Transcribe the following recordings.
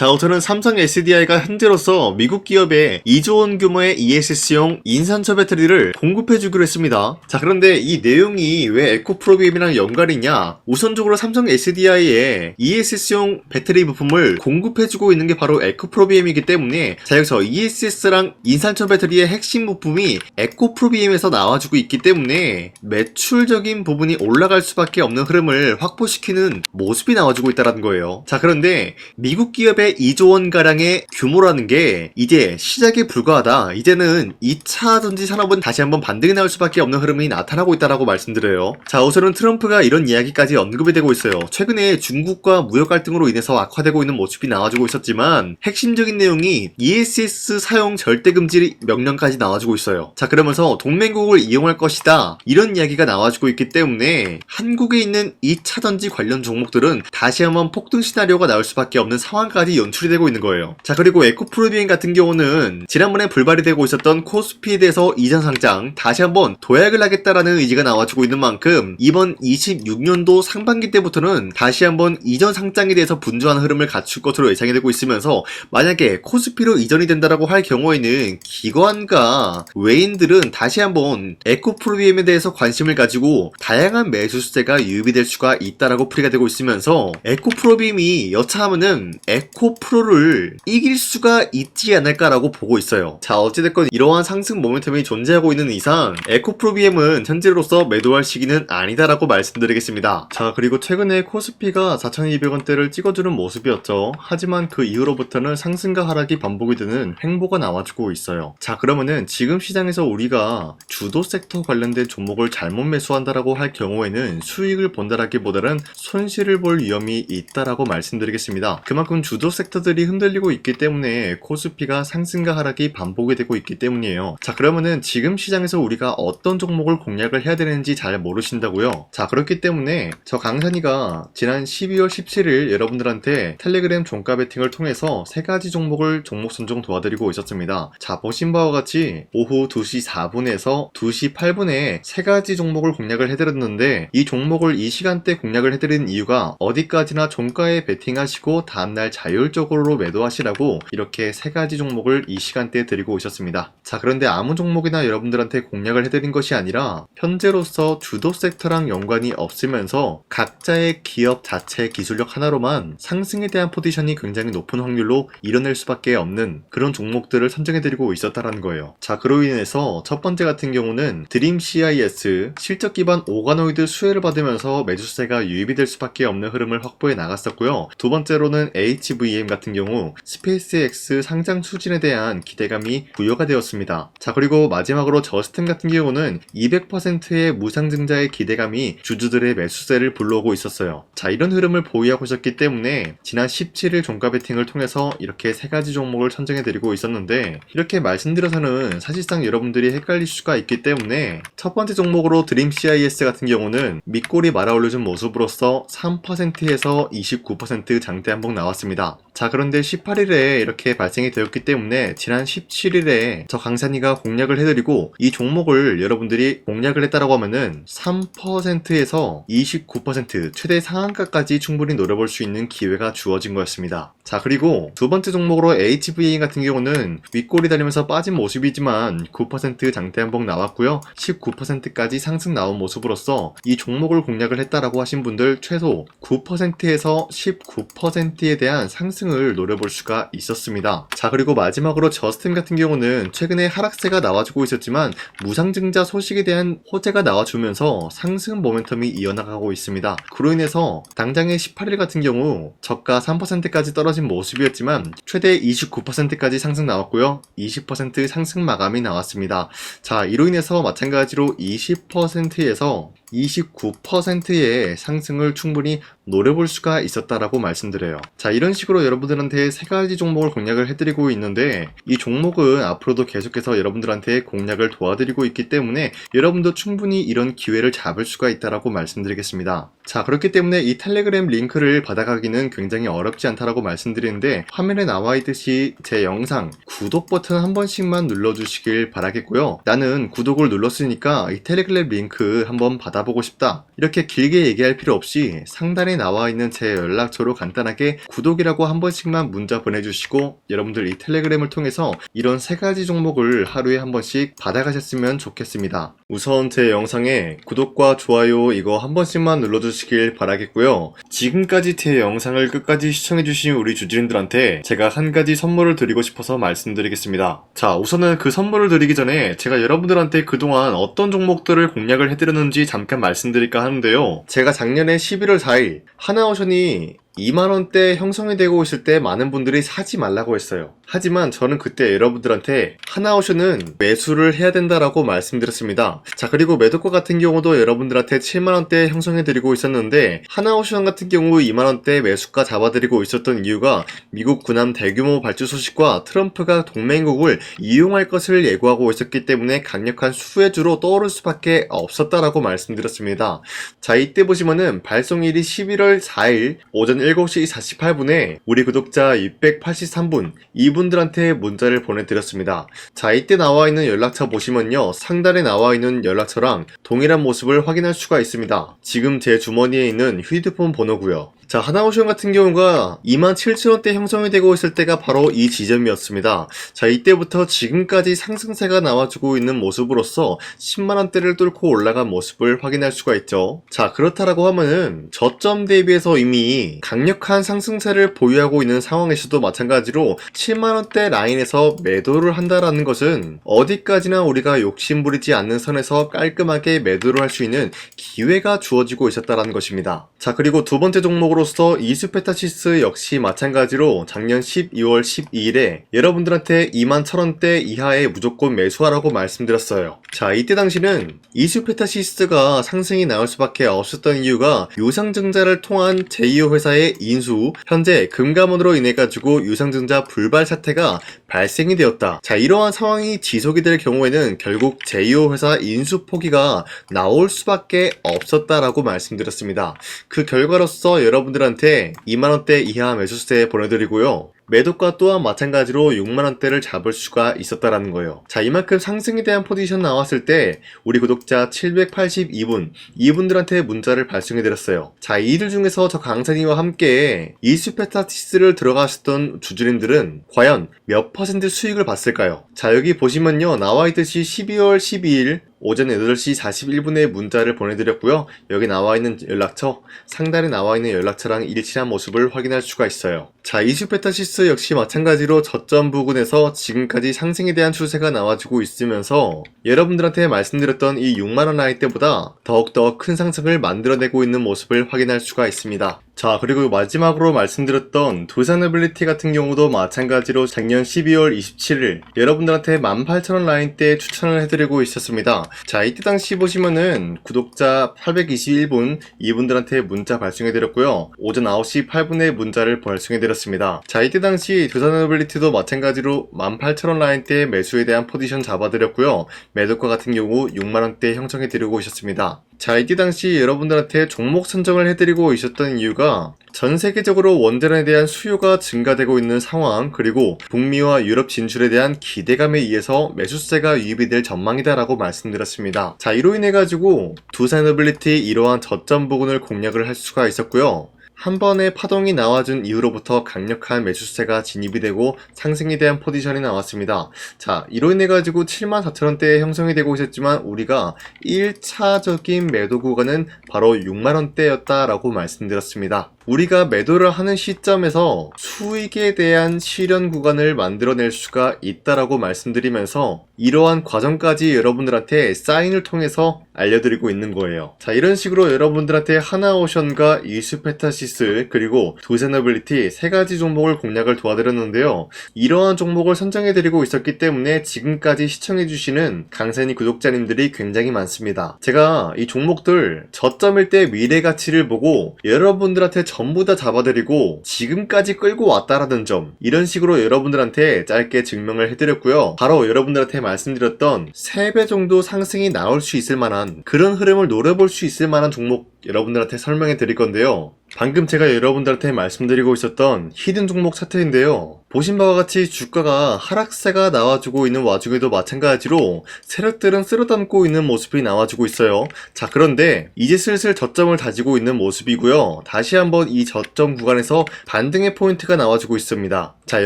자, 우선은 삼성 SDI가 현재로서 미국 기업에 2조 원 규모의 ESS용 인산철 배터리를 공급해주기로 했습니다. 자, 그런데 이 내용이 왜 에코프로비엠이랑 연관이냐? 우선적으로 삼성 SDI에 ESS용 배터리 부품을 공급해주고 있는 게 바로 에코프로비엠이기 때문에, 자, 여기서 ESS랑 인산철 배터리의 핵심 부품이 에코프로비엠에서 나와주고 있기 때문에 매출적인 부분이 올라갈 수밖에 없는 흐름을 확보시키는 모습이 나와주고 있다는 거예요. 자, 그런데 미국 기업의 2조 원가량의 규모라는 게 이제 시작에 불과하다. 이제는 2차 전지 산업은 다시 한번 반등이 나올 수밖에 없는 흐름이 나타나고 있다라고 말씀드려요. 자, 우선은 트럼프가 이런 이야기까지 언급이 되고 있어요. 최근에 중국과 무역 갈등으로 인해서 악화되고 있는 모습이 나와주고 있었지만 핵심적인 내용이 ESS 사용 절대 금지 명령까지 나와주고 있어요. 자, 그러면서 동맹국을 이용할 것이다, 이런 이야기가 나와주고 있기 때문에 한국에 있는 2차 전지 관련 종목들은 다시 한번 폭등 시나리오가 나올 수밖에 없는 상황까지 연출이 되고 있는 거예요. 자, 그리고 에코프로비엠 같은 경우는 지난번에 불발이 되고 있었던 코스피에 대해서 이전 상장 다시 한번 도약을 하겠다라는 의지가 나와주고 있는 만큼 이번 26년도 상반기 때부터는 다시 한번 이전 상장에 대해서 분주한 흐름을 갖출 것으로 예상이 되고 있으면서, 만약에 코스피로 이전이 된다라고 할 경우에는 기관과 외인들은 다시 한번 에코프로비엠에 대해서 관심을 가지고 다양한 매수 수세가 유입이 될 수가 있다라고 풀이가 되고 있으면서, 에코프로비엠이 여차하면은 에코프로를 이길 수가 있지 않을까라고 보고 있어요. 자, 어찌됐건 이러한 상승 모멘텀이 존재하고 있는 이상 에코프로비엠은 현재로서 매도할 시기는 아니다라고 말씀드리겠습니다. 자, 그리고 최근에 코스피가 4,200원대를 찍어주는 모습이었죠. 하지만 그 이후로부터는 상승과 하락이 반복이 되는 횡보가 나와주고 있어요. 자, 그러면은 지금 시장에서 우리가 주도 섹터 관련된 종목을 잘못 매수한다라고 할 경우에는 수익을 본다라기보다는 손실을 볼 위험이 있다라고 말씀드리겠습니다. 그만큼 주도 섹터들이 흔들리고 있기 때문에 코스피가 상승과 하락이 반복이 되고 있기 때문이에요. 자, 그러면은 지금 시장에서 우리가 어떤 종목을 공략을 해야 되는지 잘 모르신다고요? 자, 그렇기 때문에 저 강산이가 지난 12월 17일 여러분들한테 텔레그램 종가 베팅을 통해서 3가지 종목을 종목 선정 도와드리고 있었습니다. 자, 보신 바와 같이 오후 2시 4분에서 2시 8분에 3가지 종목을 공략을 해드렸는데, 이 종목을 이 시간대 공략을 해드린 이유가 어디까지나 종가에 베팅하시고 다음날 자율적으로 매도하시라고 이렇게 3가지 종목을 이 시간대에 드리고 있었습니다. 자, 그런데 아무 종목이나 여러분들한테 공략을 해드린 것이 아니라 현재로서 주도 섹터랑 연관이 없으면서 각자의 기업 자체 기술력 하나로만 상승에 대한 포지션이 굉장히 높은 확률로 이뤄낼 수밖에 없는 그런 종목들을 선정해드리고 있었다는 거예요. 자, 그로 인해서 첫 번째 같은 경우는 드림 CIS 실적 기반 오가노이드 수혜를 받으면서 매수세가 유입이 될 수밖에 없는 흐름을 확보해 나갔었고요. 두 번째로는 HVM 같은 경우 스페이스X 상장 추진에 대한 기대감이 부여가 되었습니다. 자, 그리고 마지막으로 저스템 같은 경우는 200%의 무상증자의 기대감이 주주들의 매수세를 불러오고 있었어요. 자, 이런 흐름을 보유하고 있었기 때문에 지난 17일 종가 베팅을 통해서 이렇게 3가지 종목을 선정해드리고 있었는데, 이렇게 말씀드려서는 사실상 여러분들이 헷갈릴 수가 있기 때문에 첫 번째 종목으로 드림 CIS 같은 경우는 밑골이 말아 올려준 모습으로서 3%에서 29% 장대 한봉 나왔습니다. 자, 그런데 18일에 이렇게 발생이 되었기 때문에 지난 17일에 저 강산이가 공략을 해드리고, 이 종목을 여러분들이 공략을 했다라고 하면은 3%에서 29% 최대 상한가까지 충분히 노려볼 수 있는 기회가 주어진 거였습니다. 자, 그리고 두 번째 종목으로 HVA 같은 경우는 윗골이 달리면서 빠진 모습이지만 9% 장대 한봉 나왔고요. 19%까지 상승 나온 모습으로서 이 종목을 공략을 했다라고 하신 분들 최소 9%에서 19%에 대한 상승을 노려볼 수가 있었습니다. 자, 그리고 마지막으로 저스템 같은 경우는 최근에 하락세가 나와주고 있었지만 무상증자 소식에 대한 호재가 나와주면서 상승 모멘텀이 이어나가고 있습니다. 그로 인해서 당장의 18일 같은 경우 저가 3%까지 떨어진 모습이었지만 최대 29%까지 상승 나왔고요. 20% 상승 마감이 나왔습니다. 자, 이로 인해서 마찬가지로 20%에서 29%의 상승을 충분히 노려볼 수가 있었다라고 말씀드려요. 자, 이런 식으로 여러분들한테 3가지 종목을 공략을 해드리고 있는데, 이 종목은 앞으로도 계속해서 여러분들한테 공략을 도와드리고 있기 때문에 여러분도 충분히 이런 기회를 잡을 수가 있다라고 말씀드리겠습니다. 자, 그렇기 때문에 이 텔레그램 링크를 받아가기는 굉장히 어렵지 않다라고 말씀드리는데, 화면에 나와 있듯이 제 영상 구독 버튼 한 번씩만 눌러주시길 바라겠고요. 나는 구독을 눌렀으니까 이 텔레그램 링크 한번 받아보고 싶다, 이렇게 길게 얘기할 필요 없이 상단에 나와 있는 제 연락처로 간단하게 구독이라고 한 번씩만 문자 보내주시고, 여러분들 이 텔레그램을 통해서 이런 3가지 종목을 하루에 한 번씩 받아가셨으면 좋겠습니다. 우선 제 영상에 구독과 좋아요 이거 한 번씩만 눌러주시길 바라겠고요. 지금까지 제 영상을 끝까지 시청해주신 우리 주주님들한테 제가 한 가지 선물을 드리고 싶어서 말씀드리겠습니다. 자, 우선은 그 선물을 드리기 전에 제가 여러분들한테 그동안 어떤 종목들을 공략을 해드렸는지 잠깐 말씀드릴까 하는데요. 제가 작년에 11월 4일 하나오션이 2만원대 형성이 되고 있을 때 많은 분들이 사지 말라고 했어요. 하지만 저는 그때 여러분들한테 하나오션은 매수를 해야 된다라고 말씀드렸습니다. 자, 그리고 매도가 같은 경우도 여러분들한테 7만원대 형성해드리고 있었는데, 하나오션 같은 경우 2만원대 매수가 잡아드리고 있었던 이유가 미국 군함 대규모 발주 소식과 트럼프가 동맹국을 이용할 것을 예고하고 있었기 때문에 강력한 수혜주로 떠오를 수밖에 없었다라고 말씀드렸습니다. 자, 이때 보시면은 발송일이 11월 4일 오전 7시 48분에 우리 구독자 683분 이분들한테 문자를 보내드렸습니다. 자, 이때 나와 있는 연락처 보시면요, 상단에 나와 있는 연락처랑 동일한 모습을 확인할 수가 있습니다. 지금 제 주머니에 있는 휴대폰 번호고요. 자, 하나오션 같은 경우가 27,000원대 형성이 되고 있을 때가 바로 이 지점이었습니다. 자, 이때부터 지금까지 상승세가 나와주고 있는 모습으로서 10만원대를 뚫고 올라간 모습을 확인할 수가 있죠. 자, 그렇다라고 하면은 저점 대비해서 이미 강력한 상승세를 보유하고 있는 상황에서도 마찬가지로 7만원대 라인에서 매도를 한다라는 것은 어디까지나 우리가 욕심부리지 않는 선에서 깔끔하게 매도를 할 수 있는 기회가 주어지고 있었다라는 것입니다. 자, 그리고 두 번째 종목으로서 이수페타시스 역시 마찬가지로 작년 12월 12일에 여러분들한테 21,000원대 이하에 무조건 매수하라고 말씀드렸어요. 자, 이때 당시는 이수페타시스가 상승이 나올 수밖에 없었던 이유가 유상증자를 통한 제2호 회사의 인수, 현재 금감원으로 인해 가지고 유상증자 불발 사태가 발생이 되었다. 자, 이러한 상황이 지속이 될 경우에는 결국 제2호 회사 인수 포기가 나올 수밖에 없었다라고 말씀드렸습니다. 그 결과로서 여러분들한테 2만원대 이하 매수세 보내드리고요. 매도가 또한 마찬가지로 6만원대를 잡을 수가 있었다라는 거예요. 자, 이만큼 상승에 대한 포지션 나왔을 때 우리 구독자 782분 이분들한테 문자를 발송해드렸어요. 자, 이들 중에서 저 강사님과 함께 이수페타시스를 들어가셨던 주주님들은 과연 몇 퍼센트 수익을 봤을까요? 자, 여기 보시면요, 나와있듯이 12월 12일 오전 8시 41분에 문자를 보내드렸고요. 여기 나와있는 연락처, 상단에 나와있는 연락처랑 일치한 모습을 확인할 수가 있어요. 자, 이수페타시스 역시 마찬가지로 저점 부근에서 지금까지 상승에 대한 추세가 나와주고 있으면서 여러분들한테 말씀드렸던 이 6만원 라인 때보다 더욱더 큰 상승을 만들어내고 있는 모습을 확인할 수가 있습니다. 자, 그리고 마지막으로 말씀드렸던 두산어빌리티 같은 경우도 마찬가지로 작년 12월 27일 여러분들한테 18,000원 라인 때 추천을 해드리고 있었습니다. 자, 이때 당시 보시면은 구독자 821분 이분들한테 문자 발송해드렸고요. 오전 9시 8분에 문자를 발송해드렸습니다. 자, 이때 당시 두산어빌리티도 마찬가지로 18,000원 라인 때 매수에 대한 포지션 잡아드렸고요. 매도가 같은 경우 6만원대 형성해드리고 있었습니다. 자, 이때 당시 여러분들한테 종목 선정을 해드리고 있었던 이유가 전 세계적으로 원전에 대한 수요가 증가되고 있는 상황, 그리고 북미와 유럽 진출에 대한 기대감에 의해서 매수세가 유입이 될 전망이다라고 말씀드렸습니다. 자, 이로 인해 가지고 두산어빌리티 이러한 저점 부근을 공략을 할 수가 있었고요. 한 번의 파동이 나와준 이후로부터 강력한 매수세가 진입이 되고 상승에 대한 포지션이 나왔습니다. 자, 이로 인해 가지고 74,000원대에 형성이 되고 있었지만 우리가 1차적인 매도 구간은 바로 6만원대였다라고 말씀드렸습니다. 우리가 매도를 하는 시점에서 수익에 대한 실현 구간을 만들어낼 수가 있다라고 말씀드리면서 이러한 과정까지 여러분들한테 사인을 통해서 알려드리고 있는 거예요. 자, 이런 식으로 여러분들한테 하나오션과 이수페타시스 그리고 두산어빌리티 3가지 종목을 공략을 도와드렸는데요. 이러한 종목을 선정해드리고 있었기 때문에 지금까지 시청해주시는 강사님 구독자님들이 굉장히 많습니다. 제가 이 종목들 저점일 때 미래 가치를 보고 여러분들한테 전부 다 잡아드리고 지금까지 끌고 왔다라는 점, 이런 식으로 여러분들한테 짧게 증명을 해드렸고요. 바로 여러분들한테 말씀드렸던 3배 정도 상승이 나올 수 있을 만한 그런 흐름을 노려볼 수 있을 만한 종목 여러분들한테 설명해 드릴 건데요. 방금 제가 여러분들한테 말씀드리고 있었던 히든 종목 차트인데요. 보신 바와 같이 주가가 하락세가 나와주고 있는 와중에도 마찬가지로 세력들은 쓸어담고 있는 모습이 나와주고 있어요. 자, 그런데 이제 슬슬 저점을 다지고 있는 모습이고요. 다시 한번 이 저점 구간에서 반등의 포인트가 나와주고 있습니다. 자,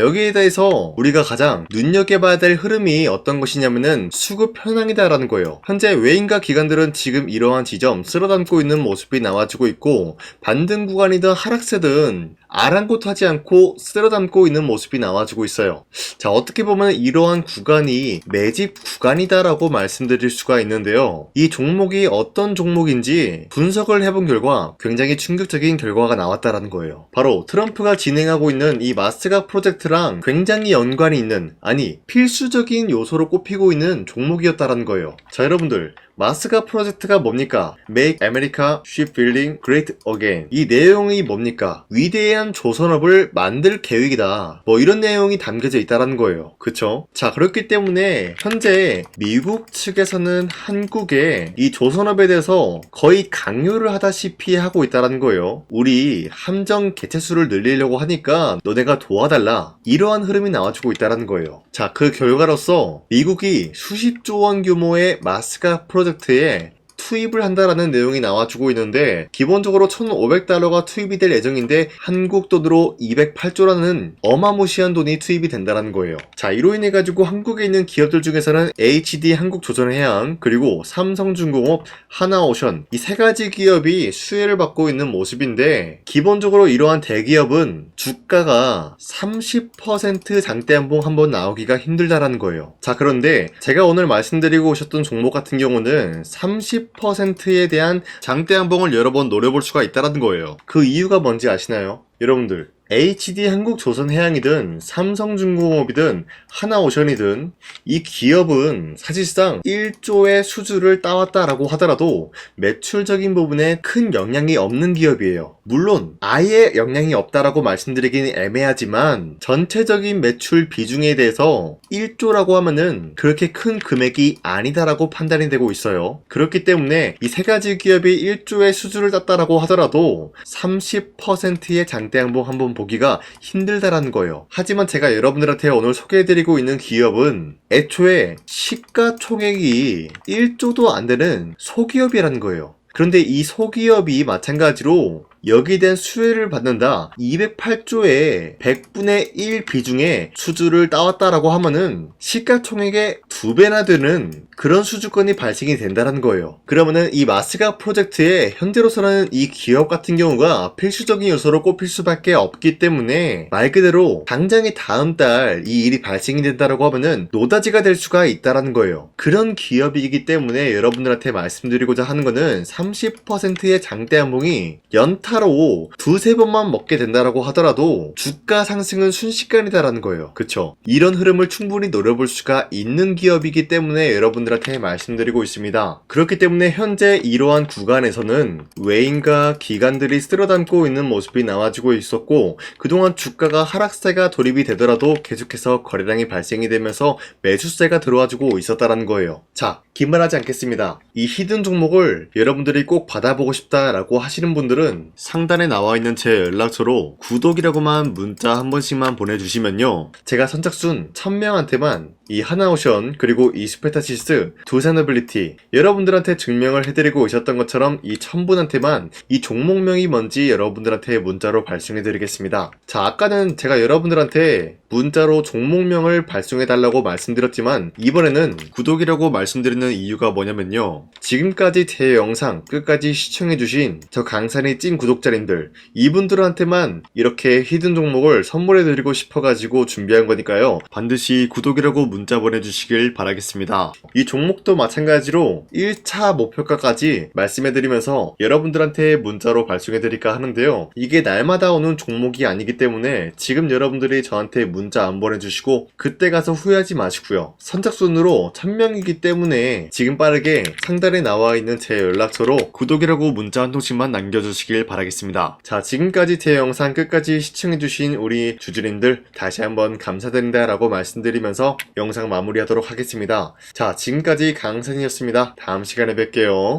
여기에 대해서 우리가 가장 눈여겨봐야 될 흐름이 어떤 것이냐면은 수급 현황이다라는 거예요. 현재 외인과 기관들은 지금 이러한 지점 쓸어담고 있는 모습이 나와주고 있고, 반등 구간이든 하락세든 아랑곳하지 않고 쓸어담고 있는 모습이 나와주고 있어요. 자, 어떻게 보면 이러한 구간이 매집 구간이다라고 말씀드릴 수가 있는데요. 이 종목이 어떤 종목인지 분석을 해본 결과 굉장히 충격적인 결과가 나왔다라는 거예요. 바로 트럼프가 진행하고 있는 이 마스가 프로젝트랑 굉장히 연관이 있는, 아니 필수적인 요소로 꼽히고 있는 종목이었다라는 거예요. 자, 여러분들, 마스가 프로젝트가 뭡니까? Make America Shipbuilding Great Again. 이 내용이 뭡니까? 위대한 조선업을 만들 계획이다. 뭐 이런 내용이 담겨져 있다라는 거예요. 그쵸? 자, 그렇기 때문에 현재 미국 측에서는 한국에 이 조선업에 대해서 거의 강요를 하다시피 하고 있다라는 거예요. 우리 함정 개체수를 늘리려고 하니까 너네가 도와달라. 이러한 흐름이 나와주고 있다라는 거예요. 자, 그 결과로서 미국이 수십조 원 규모의 마스가 프로젝트에 투입을 한다라는 내용이 나와주고 있는데, 기본적으로 1,500달러가 투입이 될 예정인데 한국 돈으로 208조라는 어마무시한 돈이 투입이 된다는 거예요. 자, 이로 인해 가지고 한국에 있는 기업들 중에서는 HD 한국조선해양, 그리고 삼성중공업, 하나오션, 이 3가지 기업이 수혜를 받고 있는 모습인데, 기본적으로 이러한 대기업은 주가가 30% 장대한봉 한번 나오기가 힘들다라는 거예요. 자, 그런데 제가 오늘 말씀드리고 오셨던 종목 같은 경우는 30%에 대한 장대한봉을 여러 번 노려볼 수가 있다는 거예요. 그 이유가 뭔지 아시나요? 여러분들, HD 한국조선해양이든 삼성중공업이든 하나오션이든 이 기업은 사실상 1조의 수주를 따왔다라고 하더라도 매출적인 부분에 큰 영향이 없는 기업이에요. 물론 아예 영향이 없다라고 말씀드리긴 애매하지만 전체적인 매출 비중에 대해서 1조라고 하면은 그렇게 큰 금액이 아니다라고 판단이 되고 있어요. 그렇기 때문에 이 3가지 기업이 1조의 수주를 땄다라고 하더라도 30%의 장대양봉 한번 보기가 힘들다라는 거예요. 하지만 제가 여러분들한테 오늘 소개해드리고 있는 기업은 애초에 시가총액이 1조도 안 되는 소기업이라는 거예요. 그런데 이 소기업이 마찬가지로 여기에 대한 수혜를 받는다, 208조의 100분의 1 비중의 수주를 따왔다라고 하면은 시가총액의 2배나 되는 그런 수주권이 발생이 된다는 거예요. 그러면은 이 마스가 프로젝트에 현재로서는 이 기업 같은 경우가 필수적인 요소로 꼽힐 수밖에 없기 때문에 말 그대로 당장에 다음 달 이 일이 발생이 된다라고 하면은 노다지가 될 수가 있다라는 거예요. 그런 기업이기 때문에 여러분들한테 말씀드리고자 하는 거는 30%의 장대한봉이 연타로 2-3번만 먹게 된다라고 하더라도 주가 상승은 순식간이다라는 거예요. 그쵸? 이런 흐름을 충분히 노려볼 수가 있는 기업이기 때문에 여러분들한테 말씀드리고 있습니다. 그렇기 때문에 현재 이러한 구간에서는 외인과 기관들이 쓸어담고 있는 모습이 나와주고 있었고, 그동안 주가가 하락세가 돌입이 되더라도 계속해서 거래량이 발생이 되면서 매수세가 들어와주고 있었다라는 거예요. 자, 긴말하지 않겠습니다. 이 히든 종목을 여러분들이 꼭 받아보고 싶다라고 하시는 분들은 상단에 나와 있는 제 연락처로 구독이라고만 문자 한 번씩만 보내주시면요, 제가 선착순 1000명한테만 이 하나오션 그리고 이 스페타시스 두산어빌리티 여러분들한테 증명을 해드리고 오셨던 것처럼 이 1000분한테만 이 종목명이 뭔지 여러분들한테 문자로 발송해드리겠습니다. 자, 아까는 제가 여러분들한테 문자로 종목명을 발송해달라고 말씀드렸지만 이번에는 구독이라고 말씀드리는 이유가 뭐냐면요, 지금까지 제 영상 끝까지 시청해주신 저 강산이 찐 구독자님들, 이분들한테만 이렇게 히든 종목을 선물해드리고 싶어가지고 준비한 거니까요, 반드시 구독이라고 문자 보내주시길 바라겠습니다. 이 종목도 마찬가지로 1차 목표가까지 말씀해드리면서 여러분들한테 문자로 발송해드릴까 하는데요. 이게 날마다 오는 종목이 아니기 때문에 지금 여러분들이 저한테 문자 안 보내주시고 그때 가서 후회하지 마시고요. 선착순으로 1000명이기 때문에 지금 빠르게 상단에 나와 있는 제 연락처로 구독이라고 문자 한 통씩만 남겨주시길 바라겠습니다. 자, 지금까지 제 영상 끝까지 시청해주신 우리 주주님들 다시 한번 감사드린다 라고 말씀드리면서 영상 마무리하도록 하겠습니다. 자, 지금까지 강산이었습니다. 다음 시간에 뵐게요.